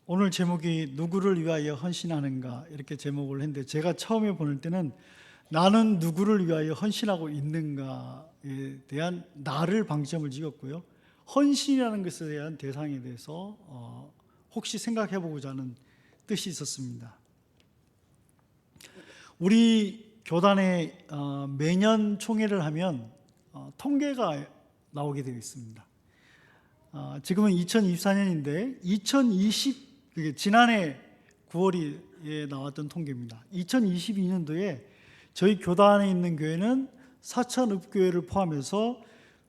오늘 제목이 누구를 위하여 헌신하는가 이렇게 제목을 했는데, 제가 처음에 보낼 때는 나는 누구를 위하여 헌신하고 있는가에 대한 나를 방점을 찍었고요, 헌신이라는 것에 대한 대상에 대해서 혹시 생각해 보고자 하는 뜻이 있었습니다. 우리 교단에 매년 총회를 하면 통계가 나오게 되어 있습니다. 지금은 2024년인데 지난해 9월에 나왔던 통계입니다. 2022년도에 저희 교단에 있는 교회는 사천읍교회를 포함해서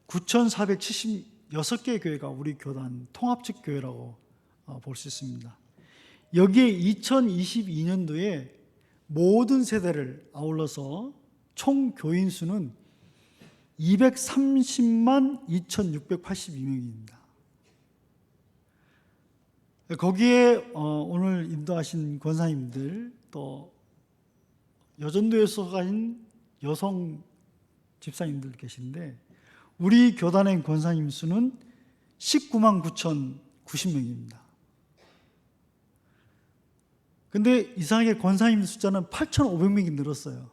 9,476개 교회가 우리 교단 통합적 교회라고 볼 수 있습니다. 여기에 2022년도에 모든 세대를 아울러서 총 교인 수는 230만 2,682명입니다. 거기에 오늘 인도하신 권사님들, 또 여전도에 속하신 여성 집사님들 계신데, 우리 교단의 권사님 수는 19만 9,090명입니다. 근데 이상하게 권사님 숫자는 8,500명이 늘었어요.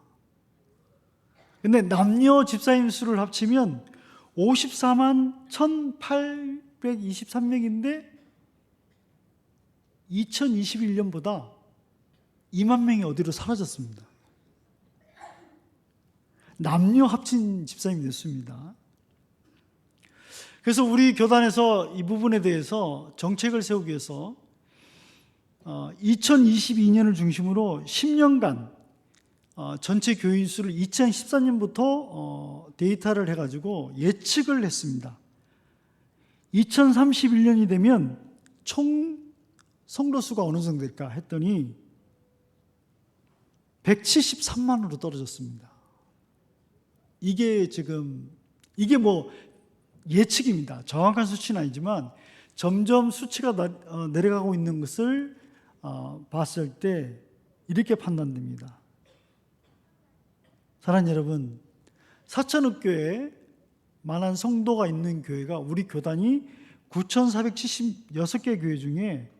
근데 남녀 집사님 수를 합치면 54만 1,823명인데 2021년보다 2만 명이 어디로 사라졌습니다. 남녀 합친 집사님이 됐습니다. 그래서 우리 교단에서 이 부분에 대해서 정책을 세우기 위해서 2022년을 중심으로 10년간 전체 교인 수를 2014년부터 데이터를 해가지고 예측을 했습니다. 2031년이 되면 총 성도 수가 어느 정도 될까 했더니 173만으로 떨어졌습니다. 이게 뭐 예측입니다. 정확한 수치는 아니지만 점점 수치가 내려가고 있는 것을 봤을 때 이렇게 판단됩니다. 사랑하는 여러분, 사천읍교회에 만한 성도가 있는 교회가 우리 교단이 9,476개 교회 중에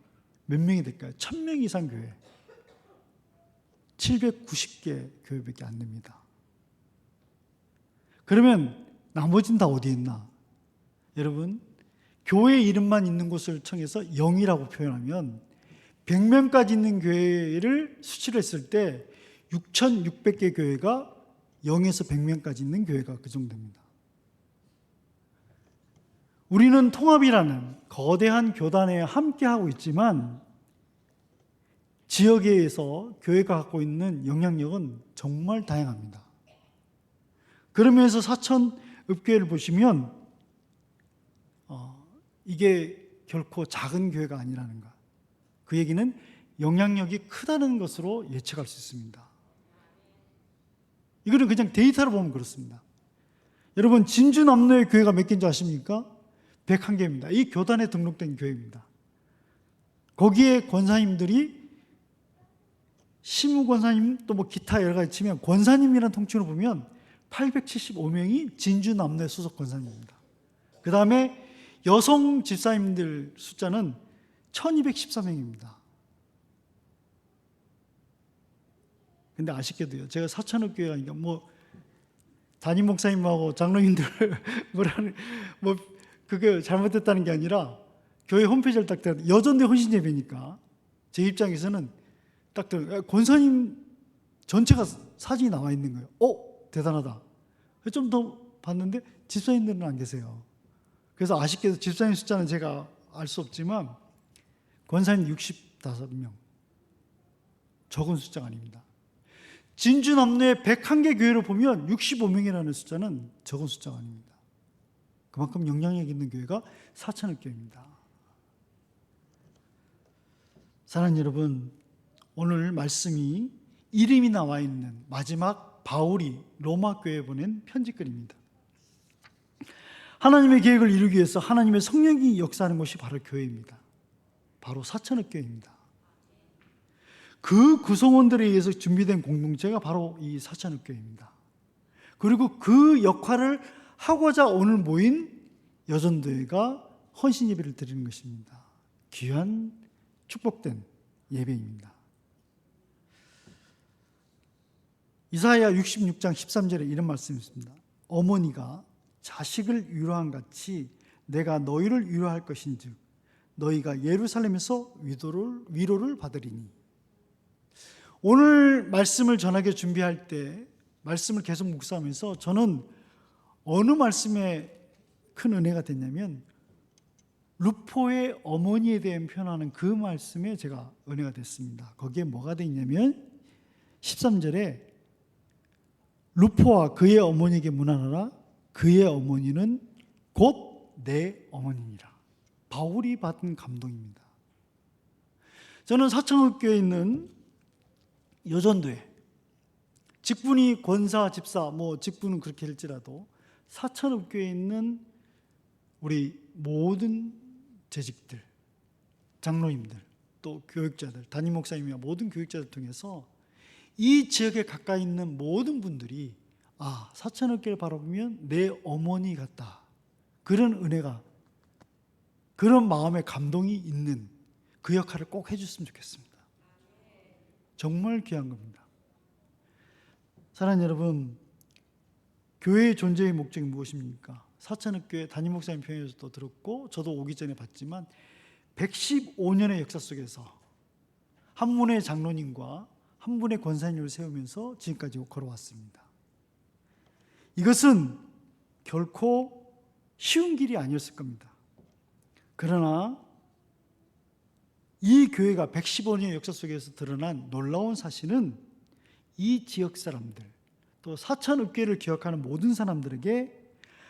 몇 명이 될까요? 1,000명 이상 교회, 790개 교회밖에 안 됩니다. 그러면 나머지는 다 어디에 있나? 여러분, 교회 이름만 있는 곳을 청해서 0이라고 표현하면 100명까지 있는 교회를 수치를 했을 때 6,600개 교회가 0에서 100명까지 있는 교회가 그 정도입니다. 우리는 통합이라는 거대한 교단에 함께하고 있지만 지역에서 교회가 갖고 있는 영향력은 정말 다양합니다. 그러면서 사천읍교회를 보시면 이게 결코 작은 교회가 아니라는 것, 그 얘기는 영향력이 크다는 것으로 예측할 수 있습니다. 이거는 그냥 데이터로 보면 그렇습니다. 여러분, 진주남로의 교회가 몇 개인지 아십니까? 101개입니다. 이 교단에 등록된 교회입니다. 거기에 권사님들이 시무권사님, 또 뭐 기타 여러 가지 치면 권사님이라는 통칭으로 보면 875명이 진주남로의 소속 권사님입니다. 그 다음에 여성 집사님들 숫자는 1214명입니다. 근데 아쉽게도요, 제가 사천읍교회가 뭐 담임 목사님하고 장로님들 뭐 그게 잘못됐다는 게 아니라 교회 홈페이지를 딱 들어가 여전대 헌신 예배니까 제 입장에서는 딱 권사님 전체가 사진이 나와 있는 거예요. 대단하다. 좀 더 봤는데 집사님들은 안 계세요. 그래서 아쉽게도 집사님 숫자는 제가 알 수 없지만 권사님 65명, 적은 숫자가 아닙니다. 진주남로의 101개 교회를 보면 65명이라는 숫자는 적은 숫자가 아닙니다. 그만큼 영향력 있는 교회가 사천읍교회입니다. 사랑하는 여러분, 오늘 말씀이 이름이 나와 있는 마지막 바울이 로마 교회에 보낸 편지글입니다. 하나님의 계획을 이루기 위해서 하나님의 성령이 역사하는 것이 바로 교회입니다. 바로 사천읍교회입니다. 그 구성원들에 의해서 준비된 공동체가 바로 이 사천읍교회입니다. 그리고 그 역할을 하고자 오늘 모인 여전도회가 헌신 예배를 드리는 것입니다. 귀한 축복된 예배입니다. 이사야 66장 13절에 이런 말씀이 있습니다. 어머니가 자식을 위로한 같이 내가 너희를 위로할 것인즉 너희가 예루살렘에서 위로를 받으리니. 오늘 말씀을 전하게 준비할 때 말씀을 계속 묵상하면서 저는 어느 말씀에 큰 은혜가 됐냐면 루포의 어머니에 대한 표현하는 그 말씀에 제가 은혜가 됐습니다. 거기에 뭐가 되어 있냐면 13절에 루포와 그의 어머니에게 문안하라. 그의 어머니는 곧 내 어머니니라. 바울이 받은 감동입니다. 저는 사창읍교에 있는 여전도에 직분이 권사, 집사, 직분은 그렇게 할지라도 사창읍교에 있는 우리 모든 재직들, 장로님들, 또 교육자들, 담임 목사님이나 모든 교육자들 통해서 이 지역에 가까이 있는 모든 분들이 사창읍교를 바라보면 내 어머니 같다. 그런 은혜가, 그런 마음의 감동이 있는 그 역할을 꼭 해줬으면 좋겠습니다. 정말 귀한 겁니다. 사랑하는 여러분, 교회의 존재의 목적이 무엇입니까? 사창읍교회 담임 목사님 표현에서도 들었고 저도 오기 전에 봤지만 115년의 역사 속에서 한 분의 장로님과 한 분의 권사님을 세우면서 지금까지 걸어왔습니다. 이것은 결코 쉬운 길이 아니었을 겁니다. 그러나 이 교회가 115년의 역사 속에서 드러난 놀라운 사실은 이 지역 사람들, 또 사창읍교회를 기억하는 모든 사람들에게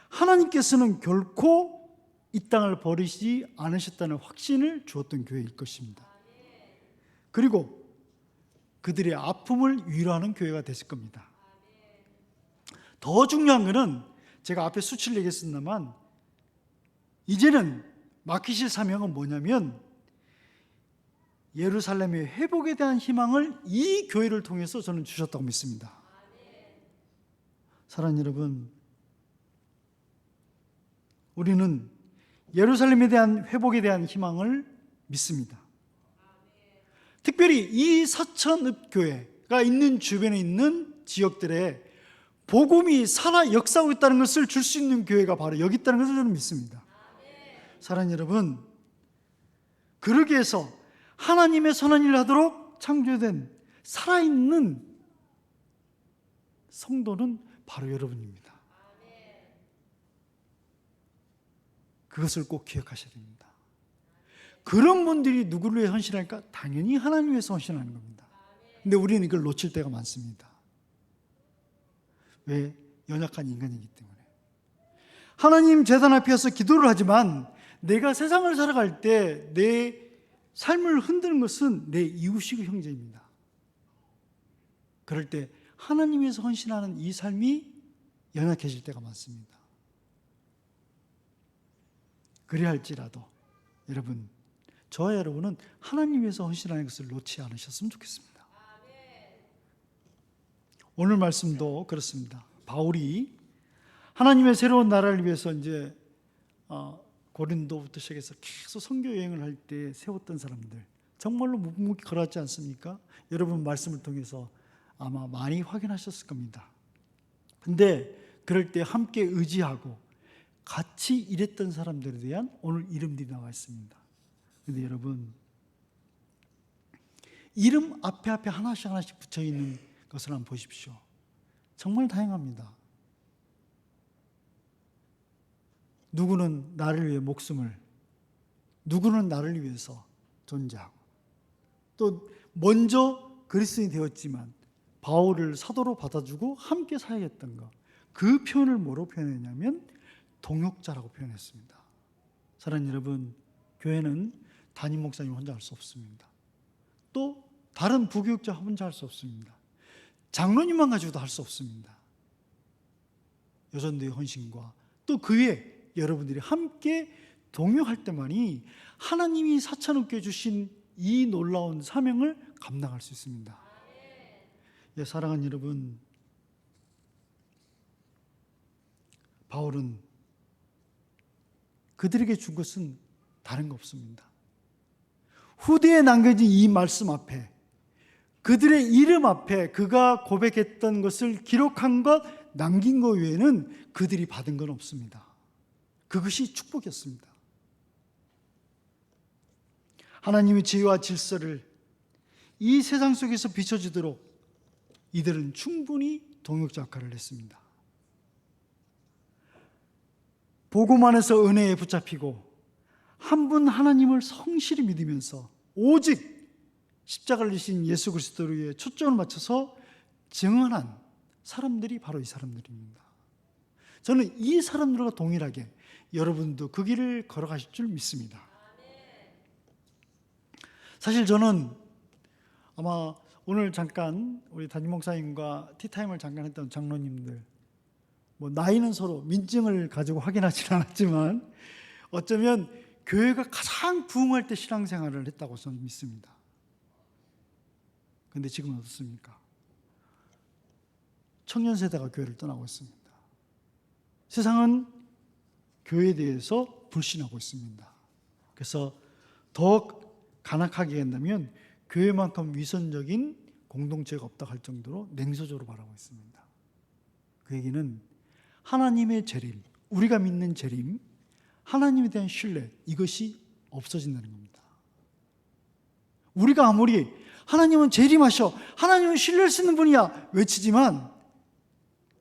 하나님께서는 결코 이 땅을 버리시지 않으셨다는 확신을 주었던 교회일 것입니다. 그리고 그들의 아픔을 위로하는 교회가 됐을 겁니다. 더 중요한 것은 제가 앞에 수치를 얘기했습니다만 이제는 맡기실 사명은 뭐냐면 예루살렘의 회복에 대한 희망을 이 교회를 통해서 저는 주셨다고 믿습니다. 사랑하는 여러분, 우리는 예루살렘에 대한 회복에 대한 희망을 믿습니다. 특별히 이 사천읍교회가 있는 주변에 있는 지역들에 복음이 살아 역사하고 있다는 것을 줄 수 있는 교회가 바로 여기 있다는 것을 저는 믿습니다. 사랑하는 여러분, 그러기 위해서 하나님의 선한 일을 하도록 창조된 살아있는 성도는 바로 여러분입니다. 그것을 꼭 기억하셔야 됩니다. 그런 분들이 누구를 위해 헌신할까? 당연히 하나님 위해서 헌신하는 겁니다. 근데 우리는 이걸 놓칠 때가 많습니다. 왜? 연약한 인간이기 때문에. 하나님 제단 앞에서 기도를 하지만 내가 세상을 살아갈 때 내 삶을 흔드는 것은 내 이웃이고 형제입니다. 그럴 때 하나님 위해서 헌신하는 이 삶이 연약해질 때가 많습니다. 그래야 할지라도 여러분, 저와 여러분은 하나님 위해서 헌신하는 것을 놓지 않으셨으면 좋겠습니다. 오늘 말씀도 그렇습니다. 바울이 하나님의 새로운 나라를 위해서 이제 고린도부터 시작해서 계속 선교 여행을 할 때 세웠던 사람들, 정말로 묵묵히 걸어왔지 않습니까? 여러분 말씀을 통해서 아마 많이 확인하셨을 겁니다. 근데 그럴 때 함께 의지하고 같이 일했던 사람들에 대한 오늘 이름들이 나와 있습니다. 근데 여러분, 이름 앞에 하나씩 붙여 있는 것을 한번 보십시오. 정말 다양합니다. 누구는 나를 위해 목숨을, 누구는 나를 위해서 존재하고, 또 먼저 그리스도인이 되었지만 바울을 사도로 받아주고 함께 사역했던 것, 그 표현을 뭐로 표현했냐면 동역자라고 표현했습니다. 사랑하는 여러분, 교회는 담임 목사님 혼자 할 수 없습니다. 또 다른 부교육자 혼자 할 수 없습니다. 장로님만 가지고도 할 수 없습니다. 여전도의 헌신과 또 그 외에 여러분들이 함께 동역할 때만이 하나님이 사천읍교회 주신 이 놀라운 사명을 감당할 수 있습니다. 예, 사랑하는 여러분, 바울은 그들에게 준 것은 다른 거 없습니다. 후대에 남겨진 이 말씀 앞에, 그들의 이름 앞에 그가 고백했던 것을 기록한 것, 남긴 것 외에는 그들이 받은 건 없습니다. 그것이 축복이었습니다. 하나님의 지혜와 질서를 이 세상 속에서 비춰주도록 이들은 충분히 동역자 역할을 했습니다. 복음 안에서 은혜에 붙잡히고 한 분 하나님을 성실히 믿으면서 오직 십자가를 지신 예수 그리스도에 초점을 맞춰서 증언한 사람들이 바로 이 사람들입니다. 저는 이 사람들과 동일하게 여러분도 그 길을 걸어가실 줄 믿습니다. 사실 저는 아마 오늘 잠깐 우리 담임 목사님과 티타임을 잠깐 했던 장로님들, 뭐 나이는 서로 민증을 가지고 확인하지는 않았지만 어쩌면 교회가 가장 부흥할 때 신앙생활을 했다고 저는 믿습니다. 그런데 지금은 어떻습니까? 청년 세대가 교회를 떠나고 있습니다. 세상은 교회에 대해서 불신하고 있습니다. 그래서 더 간악하게 한다면 교회만큼 위선적인 공동체가 없다고 할 정도로 냉소적으로 바라고 있습니다. 그 얘기는 하나님의 재림, 우리가 믿는 재림, 하나님에 대한 신뢰, 이것이 없어진다는 겁니다. 우리가 아무리 하나님은 재림하셔, 하나님은 신뢰할 수 있는 분이야 외치지만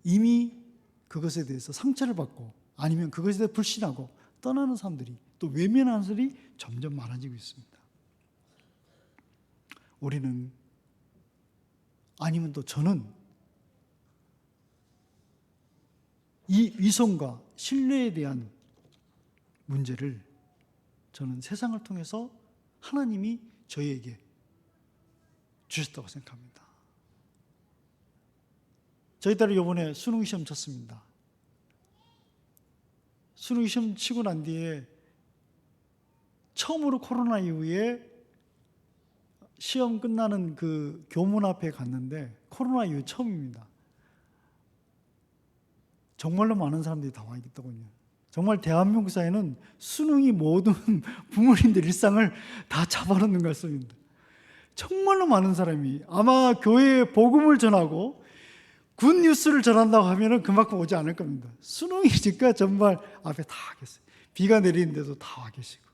이미 그것에 대해서 상처를 받고 아니면 그것에 대해 불신하고 떠나는 사람들이, 또 외면하는 사람들이 점점 많아지고 있습니다. 우리는, 아니면 또 저는 이 위선과 신뢰에 대한 문제를 저는 세상을 통해서 하나님이 저희에게 주셨다고 생각합니다. 저희 딸이 이번에 수능시험 쳤습니다. 수능시험 치고 난 뒤에 처음으로 코로나 이후에 시험 끝나는 그 교문 앞에 갔는데 코로나 이후 처음입니다. 정말로 많은 사람들이 다 와 있더군요. 정말 대한민국 사회는 수능이 모든 부모님들 일상을 다 잡아놓는 것 같습니다. 정말로 많은 사람이, 아마 교회에 복음을 전하고 굿뉴스를 전한다고 하면 그만큼 오지 않을 겁니다. 수능이니까 정말 앞에 다 계세요. 비가 내리는데도 다 와 계시고.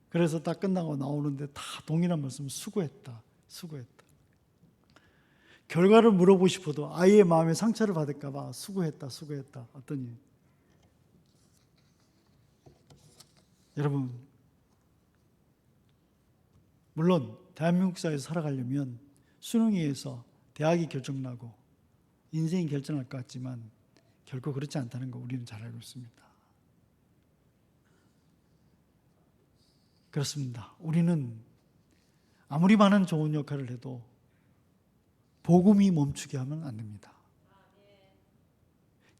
그래서 딱 끝나고 나오는데 다 동일한 말씀, 수고했다, 수고했다. 결과를 물어보고 싶어도 아이의 마음에 상처를 받을까 봐 수고했다, 수고했다. 어떠니? 여러분, 물론 대한민국 사회에서 살아가려면 수능에 의해서 대학이 결정나고 인생이 결정할 것 같지만 결코 그렇지 않다는 거 우리는 잘 알고 있습니다. 그렇습니다. 우리는 아무리 많은 좋은 역할을 해도 복음이 멈추게 하면 안 됩니다.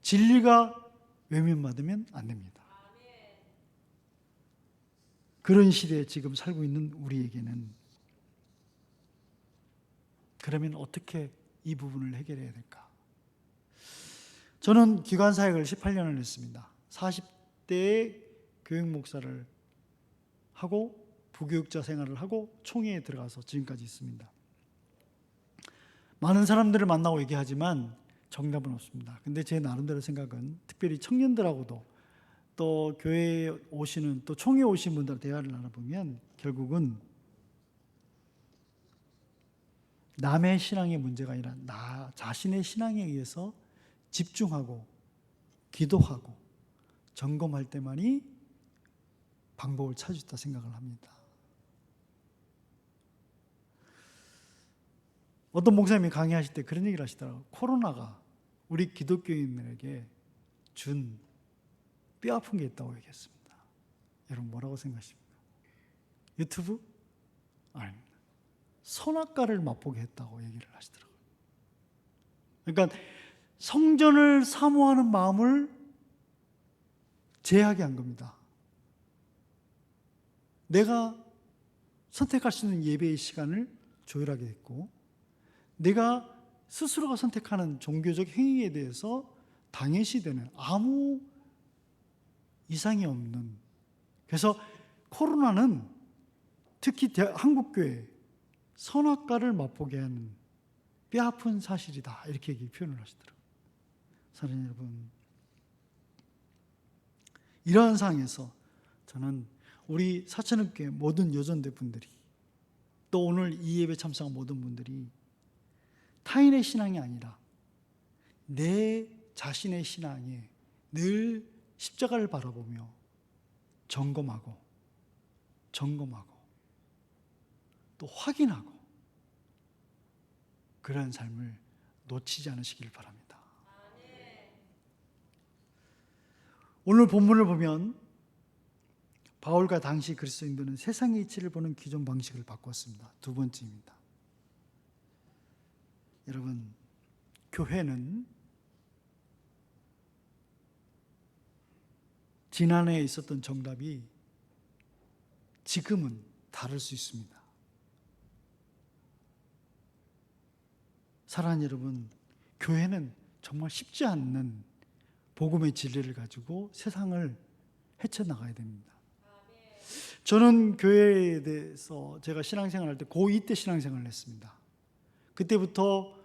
진리가 외면받으면 안 됩니다. 그런 시대에 지금 살고 있는 우리에게는 그러면 어떻게 이 부분을 해결해야 될까? 저는 기관사역을 18년을 했습니다. 40대에 교육 목사를 하고 부교육자 생활을 하고 총회에 들어가서 지금까지 있습니다. 많은 사람들을 만나고 얘기하지만 정답은 없습니다. 근데 제 나름대로 생각은 특별히 청년들하고도 또 교회에 오시는, 또 총회에 오신 분들 대화를 나눠보면 결국은 남의 신앙의 문제가 아니라 나 자신의 신앙에 의해서 집중하고 기도하고 점검할 때만이 방법을 찾을 수 있다 생각을 합니다. 어떤 목사님이 강의하실 때 그런 얘기를 하시더라고요. 코로나가 우리 기독교인들에게 준 뼈아픈 게 있다고 얘기했습니다. 여러분 뭐라고 생각하십니까? 유튜브? 아닙니다. 선악과를 맛보게 했다고 얘기를 하시더라고요. 그러니까 성전을 사모하는 마음을 제하게 한 겁니다. 내가 선택할 수 있는 예배의 시간을 조율하게 했고, 내가 스스로가 선택하는 종교적 행위에 대해서 당연시되는 아무 이상이 없는, 그래서 코로나는 특히 한국교회 선악과를 맛보게 하는 뼈아픈 사실이다, 이렇게 표현을 하시더라고요. 사랑하는 여러분, 이러한 상황에서 저는 우리 사천읍교회 모든 여전대 분들이, 또 오늘 이 예배 참석한 모든 분들이 타인의 신앙이 아니라 내 자신의 신앙에 늘 십자가를 바라보며 점검하고 또 확인하고 그러한 삶을 놓치지 않으시길 바랍니다. 오늘 본문을 보면 바울과 당시 그리스도인들은 세상의 이치를 보는 기존 방식을 바꿨습니다. 두 번째입니다. 여러분, 교회는 지난해에 있었던 정답이 지금은 다를 수 있습니다. 사랑하는 여러분, 교회는 정말 쉽지 않는 복음의 진리를 가지고 세상을 헤쳐나가야 됩니다. 저는 교회에 대해서 제가 신앙생활할 때 고2 때 신앙생활을 했습니다. 그때부터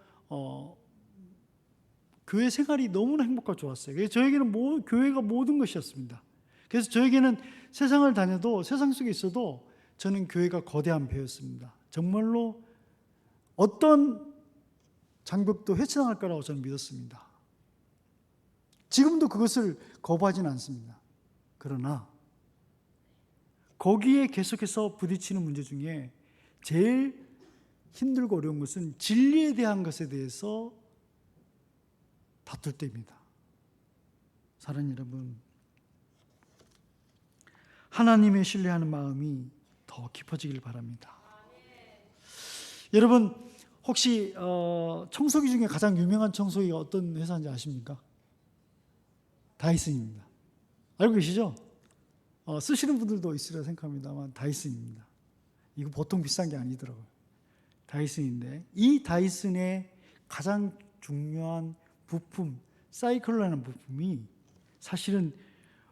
교회 생활이 너무나 행복하고 좋았어요. 그래서 저에게는 교회가 모든 것이었습니다. 그래서 저에게는 세상을 다녀도, 세상 속에 있어도 저는 교회가 거대한 배였습니다. 정말로 어떤 장벽도 헤쳐나갈 거라고 저는 믿었습니다. 지금도 그것을 거부하지는 않습니다. 그러나 거기에 계속해서 부딪히는 문제 중에 제일 힘들고 어려운 것은 진리에 대한 것에 대해서 다툴 때입니다. 사랑하는 여러분, 하나님의 신뢰하는 마음이 더 깊어지길 바랍니다. 여러분, 혹시 청소기 중에 가장 유명한 청소기가 어떤 회사인지 아십니까? 다이슨입니다. 알고 계시죠? 쓰시는 분들도 있으리라 생각합니다만 다이슨입니다. 이거 보통 비싼 게 아니더라고요. 다이슨인데, 이 다이슨의 가장 중요한 부품, 사이클로라는 부품이 사실은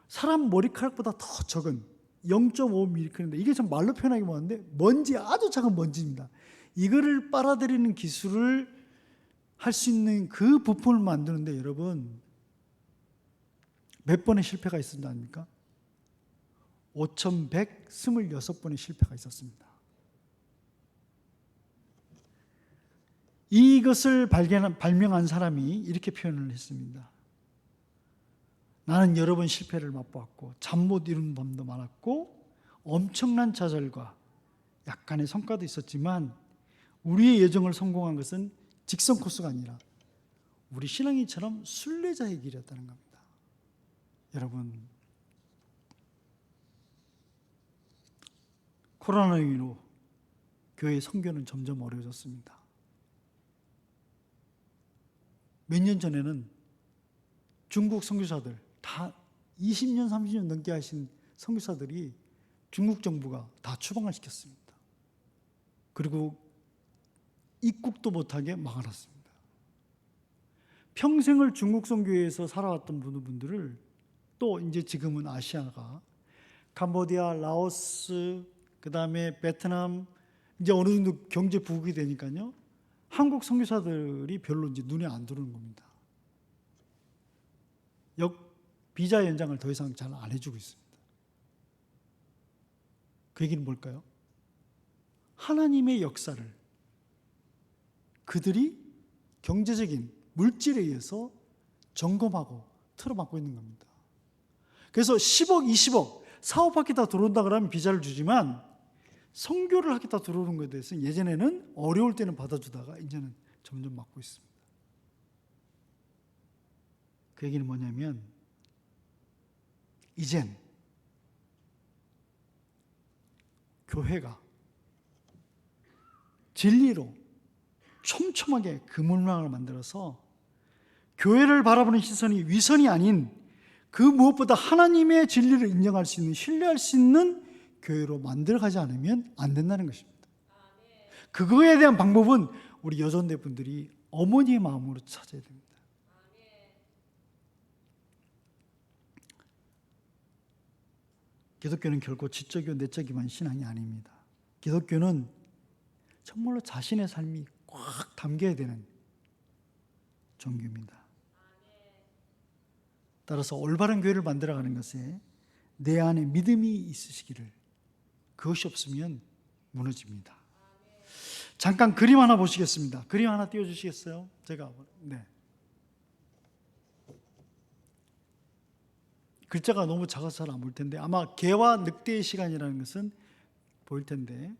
사람 머리카락보다 더 적은 0.5mm인데, 이게 참 말로 표현하기 뭐한데 먼지, 아주 작은 먼지입니다. 이거를 빨아들이는 기술을 할 수 있는 그 부품을 만드는데, 여러분 몇 번의 실패가 있었는지 아닙니까? 5,126번의 실패가 있었습니다. 이것을 발명한 사람이 이렇게 표현을 했습니다. 나는 여러 번 실패를 맛보았고 잠 못 이루는 밤도 많았고 엄청난 좌절과 약간의 성과도 있었지만 우리의 여정을 성공한 것은 직선 코스가 아니라 우리 신앙인처럼 순례자의 길이었다는 겁니다. 여러분, 코로나19로 교회 선교는 점점 어려워졌습니다. 몇 년 전에는 중국 선교사들, 다 20년, 30년 넘게 하신 선교사들이 중국 정부가 다 추방을 시켰습니다. 그리고 입국도 못하게 막아놨습니다. 평생을 중국 선교에서 살아왔던 분들을 또 이제 지금은 아시아가 캄보디아, 라오스, 그 다음에 베트남, 이제 어느 정도 경제 부흥이 되니까요, 한국 선교사들이 별로 이제 눈에 안 들어오는 겁니다. 비자 연장을 더 이상 잘 안 해주고 있습니다. 그 얘기는 뭘까요? 하나님의 역사를 그들이 경제적인 물질에 의해서 점검하고 틀어막고 있는 겁니다. 그래서 10억, 20억 사업하기 다 들어온다 그러면 비자를 주지만 선교를 하겠다 들어오는 것에 대해서 예전에는 어려울 때는 받아주다가 이제는 점점 막고 있습니다. 그 얘기는 뭐냐면 이젠 교회가 진리로 촘촘하게 그물망을 만들어서 교회를 바라보는 시선이 위선이 아닌 그 무엇보다 하나님의 진리를 인정할 수 있는, 신뢰할 수 있는 교회로 만들어가지 않으면 안 된다는 것입니다. 그거에 대한 방법은 우리 여전대 분들이 어머니의 마음으로 찾아야 됩니다. 기독교는 결코 지적이고 내적이만 신앙이 아닙니다. 기독교는 정말로 자신의 삶이 꽉 담겨야 되는 종교입니다. 따라서 올바른 교회를 만들어가는 것에 내 안에 믿음이 있으시기를, 그것이 없으면 무너집니다. 잠깐 그림 하나 보시겠습니다. 그림 하나 띄워주시겠어요? 글자가 너무 작아서 잘 안 보일 텐데 아마 개와 늑대의 시간이라는 것은 보일 텐데,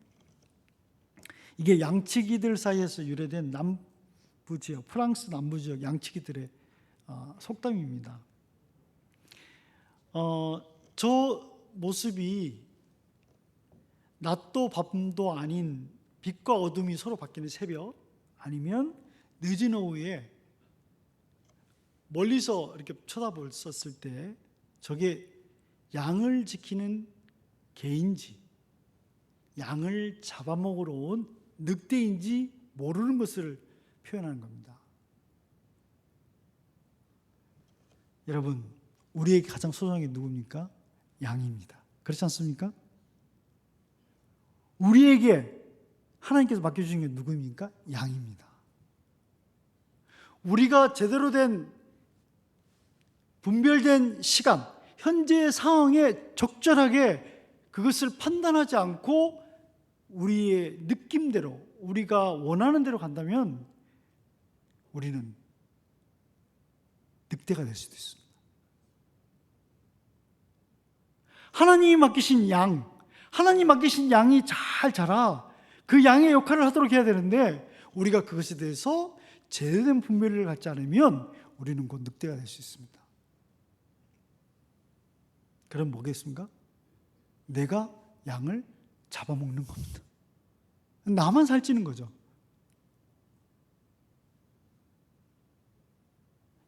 이게 양치기들 사이에서 유래된 남부 지역, 프랑스 남부 지역 양치기들의 속담입니다. 저 모습이 낮도 밤도 아닌 빛과 어둠이 서로 바뀌는 새벽, 아니면 늦은 오후에 멀리서 이렇게 쳐다봤을 때 저게 양을 지키는 개인지 양을 잡아먹으러 온 늑대인지 모르는 것을 표현하는 겁니다. 여러분, 우리에게 가장 소중한 게 누굽니까? 양입니다. 그렇지 않습니까? 우리에게 하나님께서 맡겨주신 게 누구입니까? 양입니다. 우리가 제대로 된 분별된 시간, 현재의 상황에 적절하게 그것을 판단하지 않고 우리의 느낌대로, 우리가 원하는 대로 간다면 우리는 늑대가 될 수도 있습니다. 하나님이 맡기신 양, 하나님 맡기신 양이 잘 자라 그 양의 역할을 하도록 해야 되는데, 우리가 그것에 대해서 제대로 된 분별을 갖지 않으면 우리는 곧 늑대가 될 수 있습니다. 그럼 뭐겠습니까? 내가 양을 잡아먹는 겁니다. 나만 살찌는 거죠.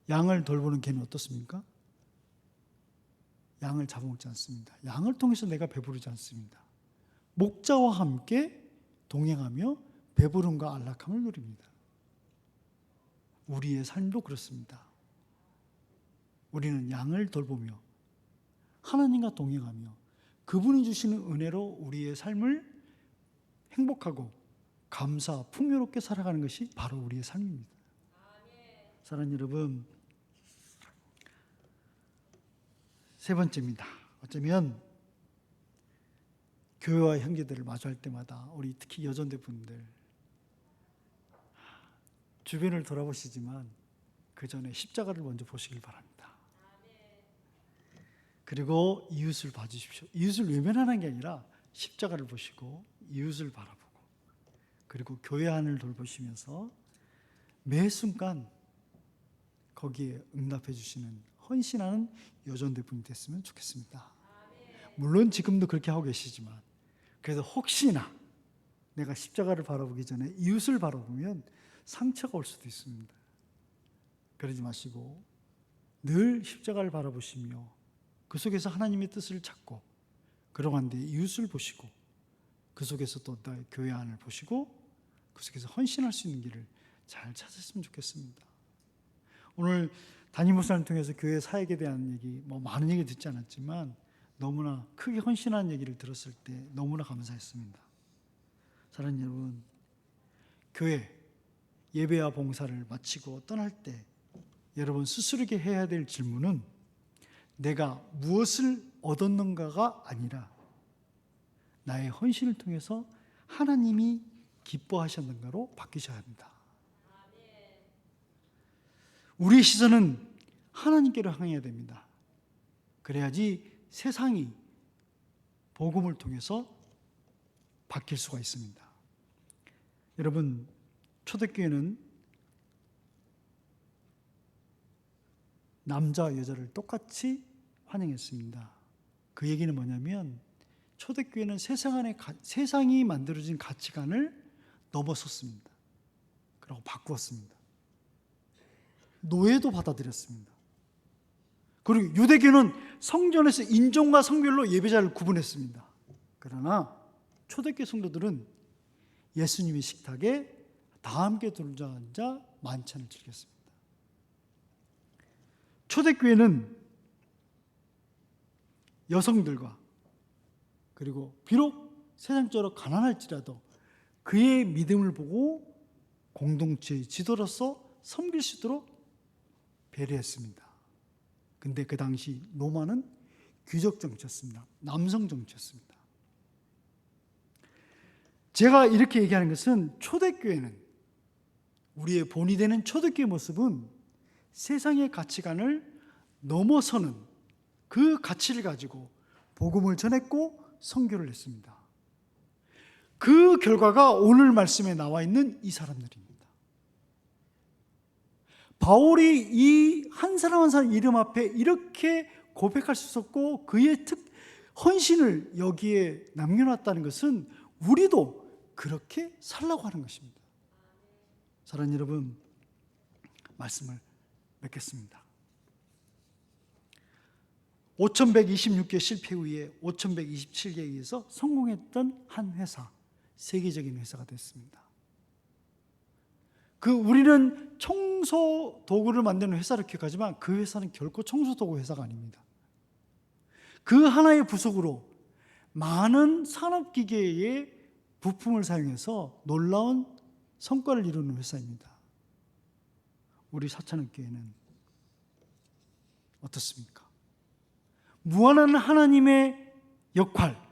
양을 돌보는 개는 어떻습니까? 양을 잡아먹지 않습니다. 양을 통해서 내가 배부르지 않습니다. 목자와 함께 동행하며 배부름과 안락함을 누립니다. 우리의 삶도 그렇습니다. 우리는 양을 돌보며 하나님과 동행하며 그분이 주시는 은혜로 우리의 삶을 행복하고 감사, 풍요롭게 살아가는 것이 바로 우리의 삶입니다. 사랑하는 여러분, 세 번째입니다. 어쩌면 교회와 형제들을 마주할 때마다 우리 특히 여전대 분들 주변을 돌아보시지만 그 전에 십자가를 먼저 보시길 바랍니다. 그리고 이웃을 봐주십시오. 이웃을 외면하는 게 아니라 십자가를 보시고 이웃을 바라보고, 그리고 교회 안을 돌보시면서 매 순간 거기에 응답해 주시는 헌신하는 여전대 분이 됐으면 좋겠습니다. 물론 지금도 그렇게 하고 계시지만 그래도 혹시나 내가 십자가를 바라보기 전에 이웃을 바라보면 상처가 올 수도 있습니다. 그러지 마시고 늘 십자가를 바라보시며 그 속에서 하나님의 뜻을 찾고, 그러한 뒤에 이웃을 보시고 그 속에서 또 교회 안을 보시고 그 속에서 헌신할 수 있는 길을 잘 찾았으면 좋겠습니다. 오늘 담임 목사님 통해서 교회 사역에 대한 얘기, 많은 얘기 듣지 않았지만 너무나 크게 헌신하는 얘기를 들었을 때 너무나 감사했습니다. 사랑하는 여러분, 교회 예배와 봉사를 마치고 떠날 때 여러분 스스로에게 해야 될 질문은 내가 무엇을 얻었는가가 아니라 나의 헌신을 통해서 하나님이 기뻐하셨는가로 바뀌셔야 합니다. 우리의 시선은 하나님께로 향해야 됩니다. 그래야지 세상이 복음을 통해서 바뀔 수가 있습니다. 여러분, 초대교회는 남자와 여자를 똑같이 환영했습니다. 그 얘기는 뭐냐면 초대교회는 세상이 만들어진 가치관을 넘어섰습니다. 그리고 바꾸었습니다. 노예도 받아들였습니다. 그리고 유대교는 성전에서 인종과 성별로 예배자를 구분했습니다. 그러나 초대교회 성도들은 예수님의 식탁에 다 함께 둘러앉아 만찬을 즐겼습니다. 초대교회는 여성들과, 그리고 비록 세상적으로 가난할지라도 그의 믿음을 보고 공동체의 지도로서 섬길 수 있도록 배려했습니다. 근데 그 당시 로마는 귀족 정치였습니다. 남성 정치였습니다. 제가 이렇게 얘기하는 것은 초대교회는, 우리의 본이 되는 초대교회 모습은 세상의 가치관을 넘어서는 그 가치를 가지고 복음을 전했고 선교를 했습니다. 그 결과가 오늘 말씀에 나와 있는 이 사람들입니다. 바울이 이 한 사람 한 사람 이름 앞에 이렇게 고백할 수 있었고 그의 헌신을 여기에 남겨놨다는 것은 우리도 그렇게 살라고 하는 것입니다. 사랑하는 여러분, 말씀을 맺겠습니다. 5126개 실패 후에 5127개에 의해서 성공했던 한 회사, 세계적인 회사가 됐습니다. 우리는 청소 도구를 만드는 회사를 기억하지만 그 회사는 결코 청소 도구 회사가 아닙니다. 그 하나의 부속으로 많은 산업기계의 부품을 사용해서 놀라운 성과를 이루는 회사입니다. 우리 사천교회는 어떻습니까? 무한한 하나님의 역할,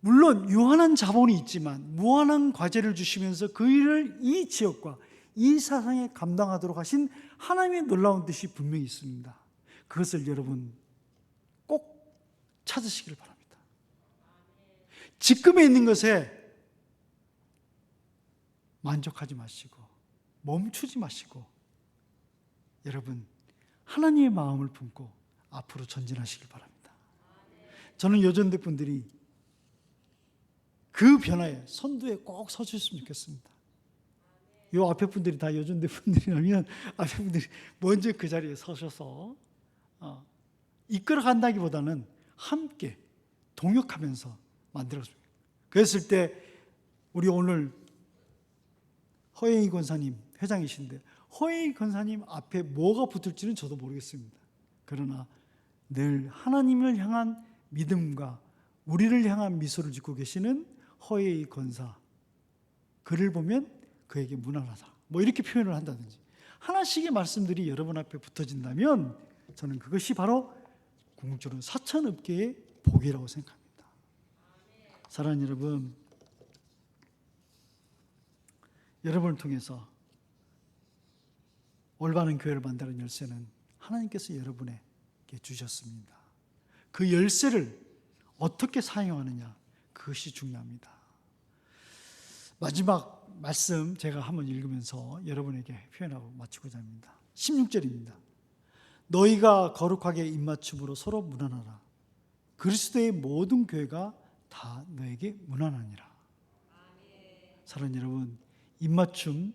물론 유한한 자본이 있지만 무한한 과제를 주시면서 그 일을 이 지역과 이 사상에 감당하도록 하신 하나님의 놀라운 뜻이 분명히 있습니다. 그것을 여러분 꼭 찾으시길 바랍니다. 지금에 있는 것에 만족하지 마시고 멈추지 마시고 여러분 하나님의 마음을 품고 앞으로 전진하시길 바랍니다. 저는 여전대 분들이 그 변화에 선두에 꼭 서주셨으면 좋겠습니다. 이 앞에 분들이 다 여전대 분들이라면 앞에 분들이 먼저 그 자리에 서셔서 이끌어 간다기보다는 함께 동역하면서 만들어줍니다. 그랬을 때 우리 오늘 허영희 권사님 회장이신데 허영희 권사님 앞에 뭐가 붙을지는 저도 모르겠습니다. 그러나 늘 하나님을 향한 믿음과 우리를 향한 미소를 짓고 계시는 허영희 권사, 그를 보면 그에게 무난하다 뭐 이렇게 표현을 한다든지 하나씩의 말씀들이 여러분 앞에 붙어진다면 저는 그것이 바로 궁극적으로 사천업계의 복이라고 생각합니다. 사랑하는 여러분, 여러분을 통해서 올바른 교회를 만드는 열쇠는 하나님께서 여러분에게 주셨습니다. 그 열쇠를 어떻게 사용하느냐, 그것이 중요합니다. 마지막 말씀 제가 한번 읽으면서 여러분에게 표현하고 마치고자 합니다. 16절입니다. 너희가 거룩하게 입맞춤으로 서로 무난하라. 그리스도의 모든 교회가 다 너에게 무난하니라. 사랑하는 여러분, 입맞춤,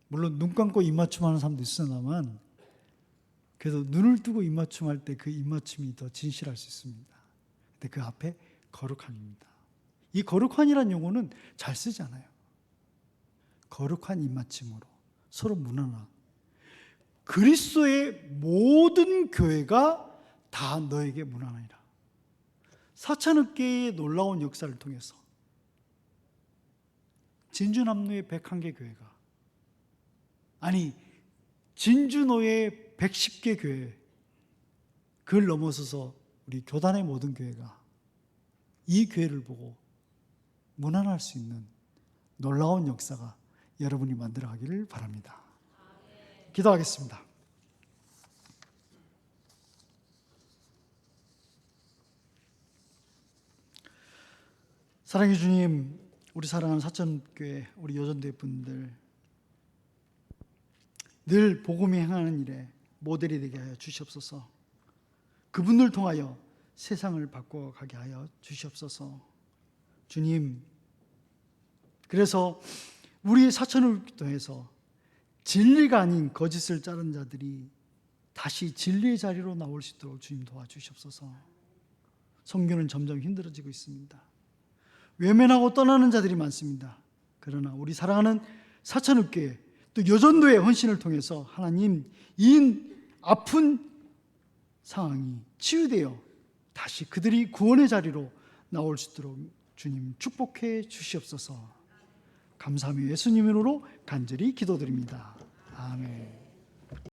물론 눈 감고 입맞춤하는 사람도 있으나만 그래도 눈을 뜨고 입맞춤할 때 그 입맞춤이 더 진실할 수 있습니다. 근데 그 앞에 거룩함입니다. 이 거룩한이라는 용어는 잘 쓰지 않아요. 거룩한 입맞춤으로 서로 무난하라. 그리스도의 모든 교회가 다 너에게 무난하니라. 사천읍계의 놀라운 역사를 통해서 진주남로의 101개 교회가, 아니 진주노의 110개 교회, 그걸 넘어서서 우리 교단의 모든 교회가 이 교회를 보고 무난할 수 있는 놀라운 역사가 여러분이 만들어가기를 바랍니다. 기도하겠습니다. 사랑해 주님, 우리 사랑하는 사천교회 우리 여전대 분들 늘 복음이 행하는 일에 모델이 되게 하여 주시옵소서. 그분을 통하여 세상을 바꿔가게 하여 주시옵소서. 주님, 그래서 우리의 사천을 통해서 진리가 아닌 거짓을 자른 자들이 다시 진리의 자리로 나올 수 있도록 주님 도와주시옵소서. 선교는 점점 힘들어지고 있습니다. 외면하고 떠나는 자들이 많습니다. 그러나 우리 사랑하는 사천읍교회 또 여전도의 헌신을 통해서 하나님 이 아픈 상황이 치유되어 다시 그들이 구원의 자리로 나올 수 있도록 주님 축복해 주시옵소서. 감사하며 예수님 이름으로 간절히 기도드립니다.